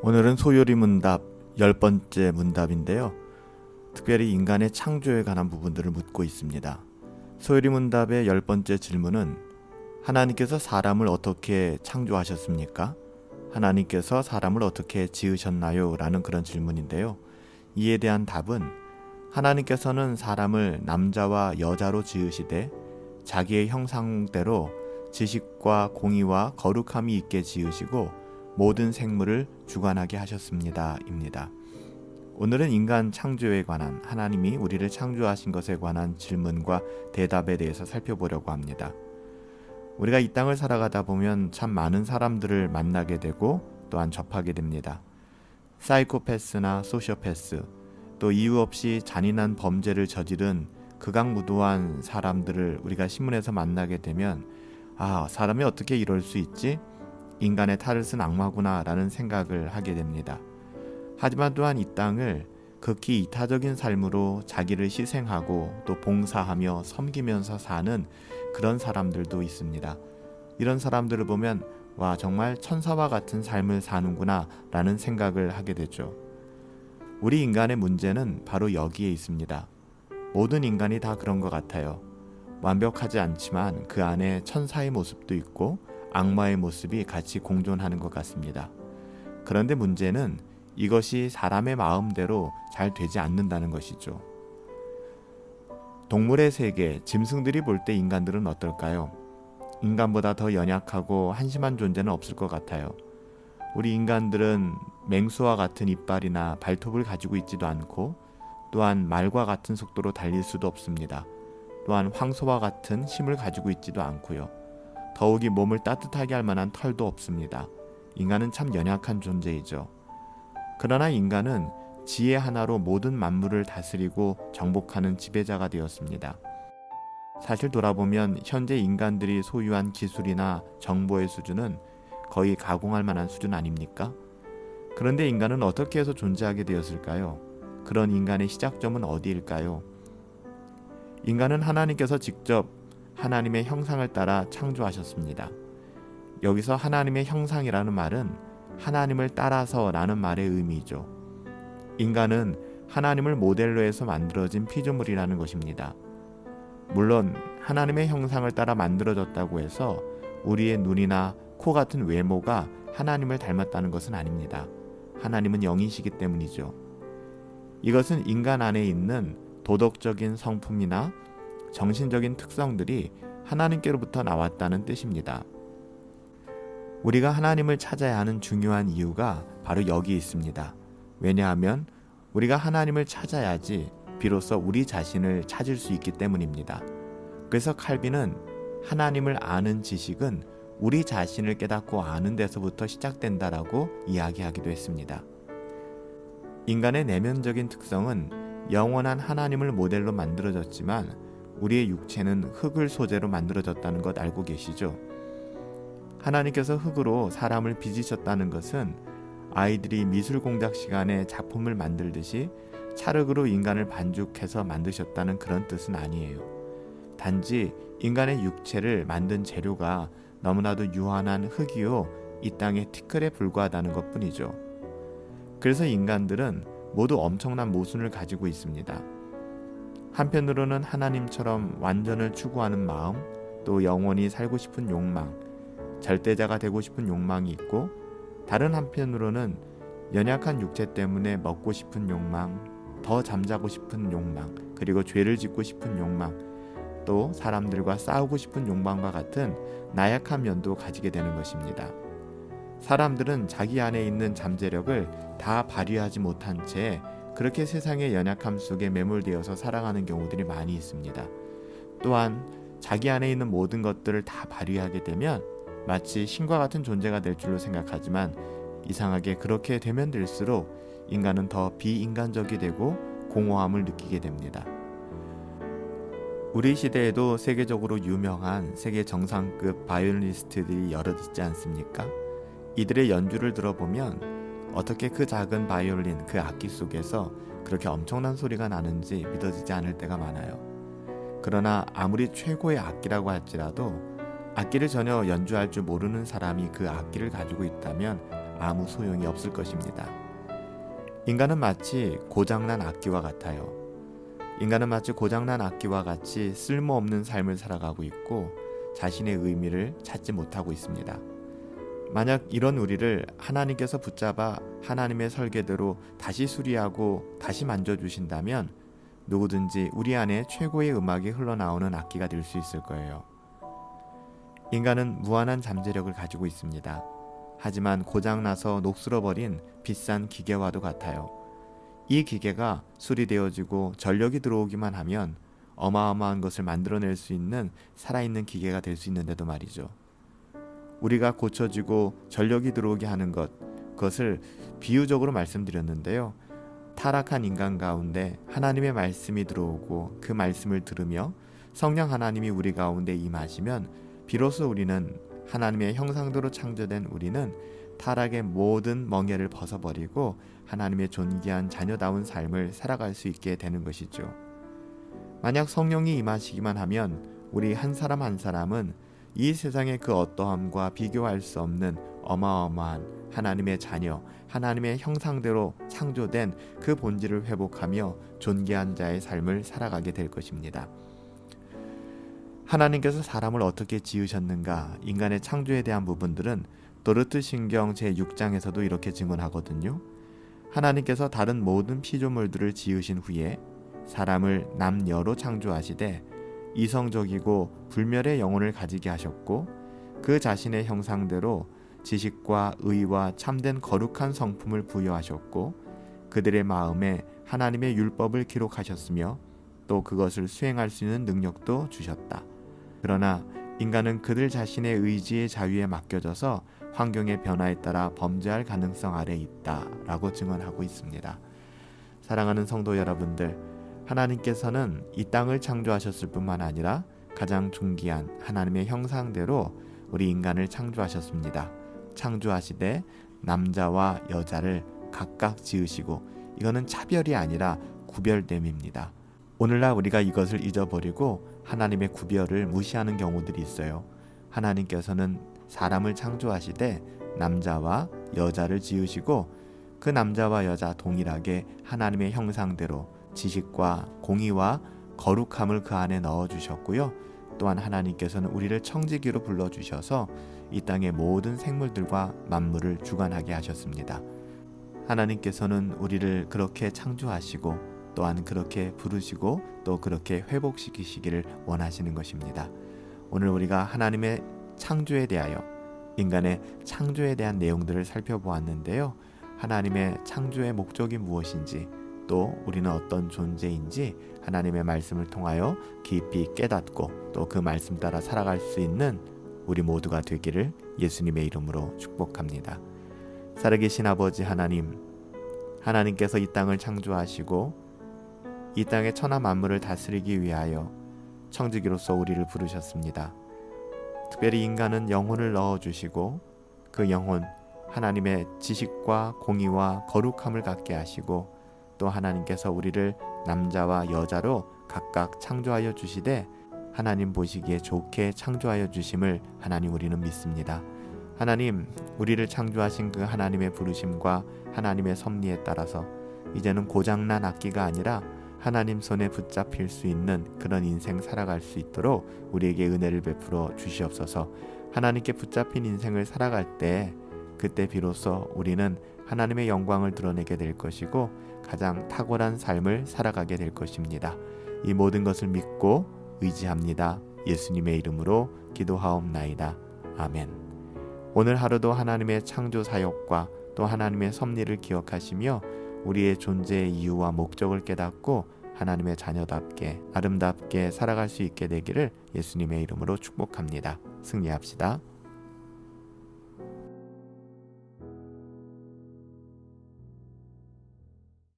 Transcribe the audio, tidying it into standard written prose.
오늘은 소요리 문답 10번째 문답인데요. 특별히 인간의 창조에 관한 부분들을 묻고 있습니다. 소요리 문답의 10번째 질문은 하나님께서 사람을 어떻게 창조하셨습니까? 하나님께서 사람을 어떻게 지으셨나요? 라는 그런 질문인데요. 이에 대한 답은 하나님께서는 사람을 남자와 여자로 지으시되 자기의 형상대로 지식과 공의와 거룩함이 있게 지으시고 모든 생물을 주관하게 하셨습니다. 입니다. 오늘은 인간 창조에 관한 하나님이 우리를 창조하신 것에 관한 질문과 대답에 대해서 살펴보려고 합니다. 우리가 이 땅을 살아가다 보면 참 많은 사람들을 만나게 되고 또한 접하게 됩니다. 사이코패스나 소시오패스, 또 이유 없이 잔인한 범죄를 저지른 극악무도한 사람들을 우리가 신문에서 만나게 되면 사람이 어떻게 이럴 수 있지? 인간의 탈을 쓴 악마구나 라는 생각을 하게 됩니다. 하지만 또한 이 땅을 극히 이타적인 삶으로 자기를 희생하고 또 봉사하며 섬기면서 사는 그런 사람들도 있습니다. 이런 사람들을 보면 정말 천사와 같은 삶을 사는구나 라는 생각을 하게 되죠. 우리 인간의 문제는 바로 여기에 있습니다. 모든 인간이 다 그런 것 같아요. 완벽하지 않지만 그 안에 천사의 모습도 있고 악마의 모습이 같이 공존하는 것 같습니다. 그런데 문제는 이것이 사람의 마음대로 잘 되지 않는다는 것이죠. 동물의 세계, 짐승들이 볼 때 인간들은 어떨까요? 인간보다 더 연약하고 한심한 존재는 없을 것 같아요. 우리 인간들은 맹수와 같은 이빨이나 발톱을 가지고 있지도 않고 또한 말과 같은 속도로 달릴 수도 없습니다. 또한 황소와 같은 힘을 가지고 있지도 않고요. 더욱이 몸을 따뜻하게 할 만한 털도 없습니다. 인간은 참 연약한 존재이죠. 그러나 인간은 지혜 하나로 모든 만물을 다스리고 정복하는 지배자가 되었습니다. 사실 돌아보면 현재 인간들이 소유한 기술이나 정보의 수준은 거의 가공할 만한 수준 아닙니까? 그런데 인간은 어떻게 해서 존재하게 되었을까요? 그런 인간의 시작점은 어디일까요? 인간은 하나님께서 직접 하나님의 형상을 따라 창조하셨습니다. 여기서 하나님의 형상이라는 말은 하나님을 따라서 라는 말의 의미죠. 인간은 하나님을 모델로 해서 만들어진 피조물이라는 것입니다. 물론 하나님의 형상을 따라 만들어졌다고 해서 우리의 눈이나 코 같은 외모가 하나님을 닮았다는 것은 아닙니다. 하나님은 영이시기 때문이죠. 이것은 인간 안에 있는 도덕적인 성품이나 정신적인 특성들이 하나님께로부터 나왔다는 뜻입니다. 우리가 하나님을 찾아야 하는 중요한 이유가 바로 여기 있습니다. 왜냐하면 우리가 하나님을 찾아야지 비로소 우리 자신을 찾을 수 있기 때문입니다. 그래서 칼빈은 하나님을 아는 지식은 우리 자신을 깨닫고 아는 데서부터 시작된다라고 이야기하기도 했습니다. 인간의 내면적인 특성은 영원한 하나님을 모델로 만들어졌지만 우리의 육체는 흙을 소재로 만들어졌다는 것 알고 계시죠? 하나님께서 흙으로 사람을 빚으셨다는 것은 아이들이 미술 공작 시간에 작품을 만들듯이 찰흙으로 인간을 반죽해서 만드셨다는 그런 뜻은 아니에요. 단지 인간의 육체를 만든 재료가 너무나도 유한한 흙이요 이 땅의 티끌에 불과하다는 것뿐이죠. 그래서 인간들은 모두 엄청난 모순을 가지고 있습니다. 한편으로는 하나님처럼 완전을 추구하는 마음, 또 영원히 살고 싶은 욕망, 절대자가 되고 싶은 욕망이 있고, 다른 한편으로는 연약한 육체 때문에 먹고 싶은 욕망, 더 잠자고 싶은 욕망, 그리고 죄를 짓고 싶은 욕망, 또 사람들과 싸우고 싶은 욕망과 같은 나약한 면도 가지게 되는 것입니다. 사람들은 자기 안에 있는 잠재력을 다 발휘하지 못한 채 그렇게 세상의 연약함 속에 매몰되어서 살아가는 경우들이 많이 있습니다. 또한 자기 안에 있는 모든 것들을 다 발휘하게 되면 마치 신과 같은 존재가 될 줄로 생각하지만 이상하게 그렇게 되면 될수록 인간은 더 비인간적이 되고 공허함을 느끼게 됩니다. 우리 시대에도 세계적으로 유명한 세계 정상급 바이올리니스트들이 여럿 있지 않습니까? 이들의 연주를 들어보면 어떻게 그 작은 바이올린, 그 악기 속에서 그렇게 엄청난 소리가 나는지 믿어지지 않을 때가 많아요. 그러나 아무리 최고의 악기라고 할지라도 악기를 전혀 연주할 줄 모르는 사람이 그 악기를 가지고 있다면 아무 소용이 없을 것입니다. 인간은 마치 고장난 악기와 같아요. 인간은 마치 고장난 악기와 같이 쓸모없는 삶을 살아가고 있고 자신의 의미를 찾지 못하고 있습니다. 만약 이런 우리를 하나님께서 붙잡아 하나님의 설계대로 다시 수리하고 다시 만져주신다면 누구든지 우리 안에 최고의 음악이 흘러나오는 악기가 될 수 있을 거예요. 인간은 무한한 잠재력을 가지고 있습니다. 하지만 고장나서 녹슬어버린 비싼 기계와도 같아요. 이 기계가 수리되어지고 전력이 들어오기만 하면 어마어마한 것을 만들어낼 수 있는 살아있는 기계가 될 수 있는데도 말이죠. 우리가 고쳐지고 전력이 들어오게 하는 그것을 비유적으로 말씀드렸는데요. 타락한 인간 가운데 하나님의 말씀이 들어오고 그 말씀을 들으며 성령 하나님이 우리 가운데 임하시면 비로소 우리는 하나님의 형상대로 창조된 우리는 타락의 모든 멍에를 벗어버리고 하나님의 존귀한 자녀다운 삶을 살아갈 수 있게 되는 것이죠. 만약 성령이 임하시기만 하면 우리 한 사람 한 사람은 이 세상의 그 어떠함과 비교할 수 없는 어마어마한 하나님의 자녀, 하나님의 형상대로 창조된 그 본질을 회복하며 존귀한 자의 삶을 살아가게 될 것입니다. 하나님께서 사람을 어떻게 지으셨는가, 인간의 창조에 대한 부분들은 도르트 신경 제6장에서도 이렇게 증언하거든요. 하나님께서 다른 모든 피조물들을 지으신 후에 사람을 남녀로 창조하시되 이성적이고 불멸의 영혼을 가지게 하셨고 그 자신의 형상대로 지식과 의와 참된 거룩한 성품을 부여하셨고 그들의 마음에 하나님의 율법을 기록하셨으며 또 그것을 수행할 수 있는 능력도 주셨다. 그러나 인간은 그들 자신의 의지의 자유에 맡겨져서 환경의 변화에 따라 범죄할 가능성 아래에 있다라고 증언하고 있습니다. 사랑하는 성도 여러분들, 하나님께서는 이 땅을 창조하셨을 뿐만 아니라 가장 존귀한 하나님의 형상대로 우리 인간을 창조하셨습니다. 창조하시되 남자와 여자를 각각 지으시고, 이거는 차별이 아니라 구별됨입니다. 오늘날 우리가 이것을 잊어버리고 하나님의 구별을 무시하는 경우들이 있어요. 하나님께서는 사람을 창조하시되 남자와 여자를 지으시고 그 남자와 여자 동일하게 하나님의 형상대로 지식과 공의와 거룩함을 그 안에 넣어주셨고요. 또한 하나님께서는 우리를 청지기로 불러주셔서 이 땅의 모든 생물들과 만물을 주관하게 하셨습니다. 하나님께서는 우리를 그렇게 창조하시고 또한 그렇게 부르시고 또 그렇게 회복시키시기를 원하시는 것입니다. 오늘 우리가 하나님의 창조에 대하여, 인간의 창조에 대한 내용들을 살펴보았는데요. 하나님의 창조의 목적이 무엇인지, 또 우리는 어떤 존재인지 하나님의 말씀을 통하여 깊이 깨닫고 또 그 말씀 따라 살아갈 수 있는 우리 모두가 되기를 예수님의 이름으로 축복합니다. 살아계신 아버지 하나님, 하나님께서 이 땅을 창조하시고 이 땅의 천하 만물을 다스리기 위하여 청지기로서 우리를 부르셨습니다. 특별히 인간은 영혼을 넣어주시고 그 영혼, 하나님의 지식과 공의와 거룩함을 갖게 하시고 또 하나님께서 우리를 남자와 여자로 각각 창조하여 주시되 하나님 보시기에 좋게 창조하여 주심을 하나님 우리는 믿습니다. 하나님, 우리를 창조하신 그 하나님의 부르심과 하나님의 섭리에 따라서 이제는 고장난 악기가 아니라 하나님 손에 붙잡힐 수 있는 그런 인생 살아갈 수 있도록 우리에게 은혜를 베풀어 주시옵소서. 하나님께 붙잡힌 인생을 살아갈 때 그때 비로소 우리는 하나님의 영광을 드러내게 될 것이고 가장 탁월한 삶을 살아가게 될 것입니다. 이 모든 것을 믿고 의지합니다. 예수님의 이름으로 기도하옵나이다. 아멘. 오늘 하루도 하나님의 창조 사역과 또 하나님의 섭리를 기억하시며 우리의 존재의 이유와 목적을 깨닫고 하나님의 자녀답게 아름답게 살아갈 수 있게 되기를 예수님의 이름으로 축복합니다. 승리합시다.